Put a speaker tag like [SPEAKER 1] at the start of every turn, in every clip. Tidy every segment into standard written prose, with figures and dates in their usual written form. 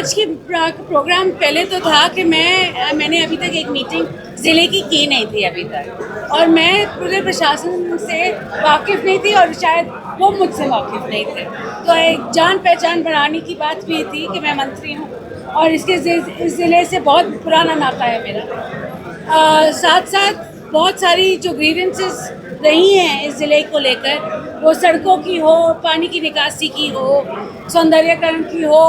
[SPEAKER 1] आज की प्रोग्राम पहले तो था कि मैंने अभी तक एक मीटिंग ज़िले की नहीं थी अभी तक, और मैं पूरे प्रशासन से वाकिफ़ नहीं थी और शायद वो मुझसे वाकिफ़ नहीं थे। तो एक जान पहचान बढ़ाने की बात भी थी कि मैं मंत्री हूँ और इस ज़िले से बहुत पुराना नाता है मेरा। साथ साथ बहुत सारी जो ग्रीवेंसेस रही हैं इस ज़िले को लेकर, वो सड़कों की हो, पानी की निकासी की हो, सौंदर्यकरण की हो,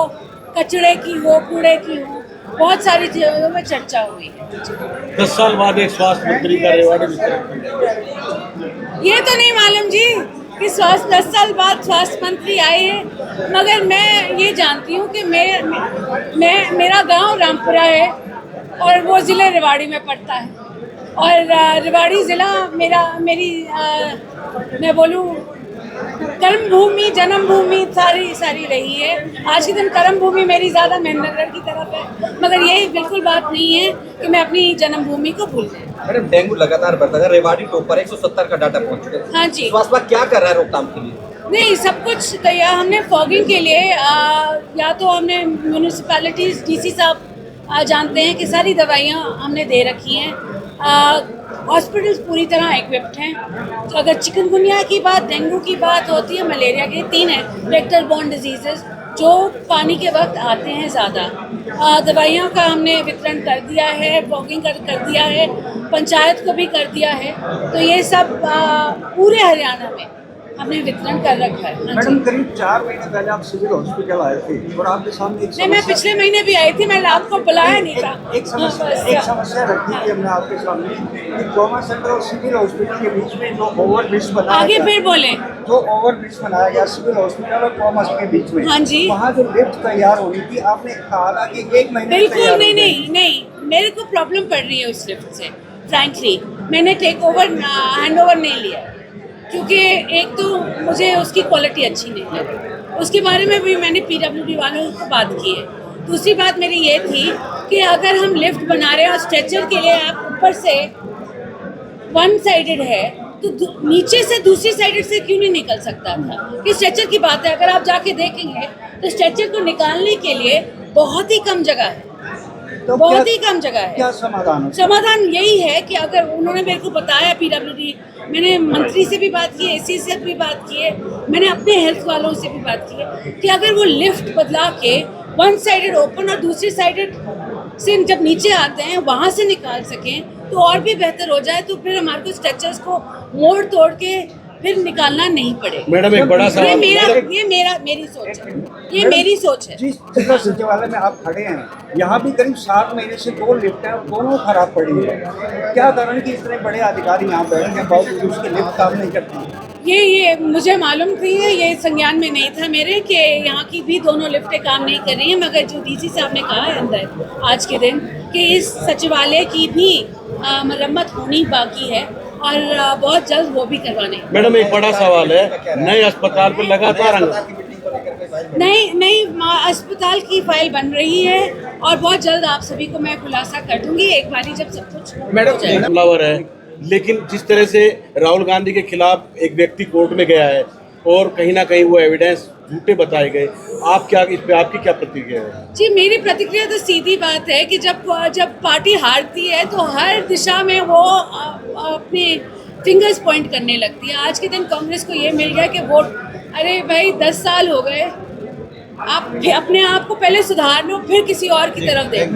[SPEAKER 1] कचरे की हो, कूड़े की हो, बहुत सारी चीज़ों में चर्चा हुई है।
[SPEAKER 2] 10 साल बाद एक स्वास्थ्य मंत्री का रेवाड़ी वितरण।
[SPEAKER 1] ये तो नहीं मालूम जी कि 10 साल बाद स्वास्थ्य मंत्री आए हैं, मगर मैं ये जानती हूँ कि मेरा गांव रामपुरा है और वो ज़िले रेवाड़ी में पड़ता है, और रेवाड़ी ज़िला मैं बोलूँ कर्म भूमि, जन्म भूमि सारी रही है। आज के दिन कर्म भूमि मेरी ज़्यादा मेहनतगढ़ की तरफ है, मगर ये बिल्कुल बात नहीं है कि मैं अपनी जन्म भूमि को भूल जाऊँ।
[SPEAKER 3] मैडम, डेंगू लगातार बढ़ता है, रेवाड़ी टॉप पर 170 का डाटा पहुंच चुका है।
[SPEAKER 1] हाँ जी।
[SPEAKER 3] स्वास्थ्य विभाग क्या कर रहा है रोकथाम के लिए?
[SPEAKER 1] नहीं, सब कुछ तैयार हमने फॉगिंग के लिए या तो हमने म्यूनिसिपैलिटीज़ डीसी साहब जानते हैं कि सारी दवाइयाँ हमने दे रखी हैं। हॉस्पिटल्स पूरी तरह इक्विप्ड हैं। तो अगर चिकनगुनिया की बात, डेंगू की बात होती है, मलेरिया के 3 हैं वेक्टर बॉर्न डिजीजेस जो पानी के वक्त आते हैं ज़्यादा। दवाइयों का हमने वितरण कर दिया है, फॉगिंग कर दिया है, पंचायत को भी कर दिया है। तो ये सब पूरे हरियाणा में हमने वितरण कर रखा है।
[SPEAKER 4] मैडम, करीब 4 महीने पहले आप सिविल हॉस्पिटल आए थे और आपके सामने एक
[SPEAKER 1] नहीं, मैं पिछले महीने भी आई थी, मैंने आपको बुलाया नहीं था।
[SPEAKER 4] एक समस्या रखी थी हमने आपके सामने कि ट्रॉमा सेंटर और सिविल हॉस्पिटल के बीच में जो ओवरब्रिज बनाया
[SPEAKER 1] आगे
[SPEAKER 4] गया,
[SPEAKER 1] फिर बोले
[SPEAKER 4] जो ओवरब्रिज बनाया गया सिविल हॉस्पिटल और ट्रॉमा के बीच में,
[SPEAKER 1] हाँ जी,
[SPEAKER 4] वहाँ जो लिफ्ट तैयार होनी थी, आपने कहा था कि 1 महीने में
[SPEAKER 1] बिल्कुल
[SPEAKER 4] तैयार हो
[SPEAKER 1] नहीं, मेरे को प्रॉब्लम पड़ रही है उस लिफ्ट से। फ्रैंकली मैंने हैंडओवर नहीं लिया, क्योंकि एक तो मुझे उसकी क्वालिटी अच्छी नहीं लगी, उसके बारे में भी मैंने पीडब्ल्यूडी वालों को बात की है। दूसरी बात मेरी ये थी कि अगर हम लिफ्ट बना रहे हैं और स्ट्रेचर के लिए आप ऊपर से वन साइडेड है, तो नीचे से दूसरी साइडेड से क्यों नहीं निकल सकता था? कि स्ट्रेचर की बात है, अगर आप जाके देखेंगे तो स्ट्रेचर को निकालने के लिए बहुत ही कम जगह है,
[SPEAKER 4] तो
[SPEAKER 1] बहुत ही कम जगह है।
[SPEAKER 4] क्या समाधान है?
[SPEAKER 1] समाधान यही है कि अगर उन्होंने मेरे को बताया, पीडब्ल्यूडी, मैंने मंत्री से भी बात की है, एसी से भी बात की है, मैंने अपने हेल्थ वालों से भी बात की है कि अगर वो लिफ्ट बदला के वन साइडेड ओपन और दूसरी साइडेड से जब नीचे आते हैं वहाँ से निकाल सकें तो और भी बेहतर हो जाए, तो फिर हमारे को स्ट्रेचर्स को मोड़ तोड़ के फिर निकालना नहीं पड़े।
[SPEAKER 2] मैडम, एक बड़ा सवाल।
[SPEAKER 1] मेरी सोच है, ये मेरी सोच है।
[SPEAKER 4] जिस जिला सचिवालय में आप खड़े हैं, यहाँ भी करीब 7 महीने से 2 लिफ्ट हैं और दोनों खराब पड़ी है। क्या कारण कि इतने बड़े अधिकारी यहाँ बैठे हैं, बावजूद उसकी लिफ्ट काम नहीं करती?
[SPEAKER 1] ये मुझे मालूम नहीं है, ये संज्ञान में नहीं था मेरे कि यहाँ की भी दोनों लिफ्टें काम नहीं कर रही हैं, मगर जो डीसी साहब ने कहा है अंदर आज के दिन कि इस सचिवालय की भी मरम्मत होनी बाकी है और बहुत जल्द वो भी करवाने।
[SPEAKER 2] मैडम, एक बड़ा सवाल है, नए अस्पताल पर लगातार
[SPEAKER 1] नई अस्पताल की फाइल बन रही है और बहुत जल्द आप सभी को मैं खुलासा कर दूंगी एक बारी जब सब कुछ हो जाएगा।
[SPEAKER 2] हमलावर है, लेकिन जिस तरह से राहुल गांधी के खिलाफ एक व्यक्ति कोर्ट में गया है और कहीं ना कहीं वो एविडेंस झूठे बताए गए, इस पे आपकी क्या प्रतिक्रिया है?
[SPEAKER 1] जी, मेरी प्रतिक्रिया तो सीधी बात है कि जब पार्टी हारती है तो हर दिशा में वो अपने फिंगर्स पॉइंट करने लगती है। आज के दिन कांग्रेस को ये मिल गया कि वोट, अरे भाई 10 साल हो गए, आप अपने आप को पहले सुधार लो, फिर किसी और की तरफ देखो।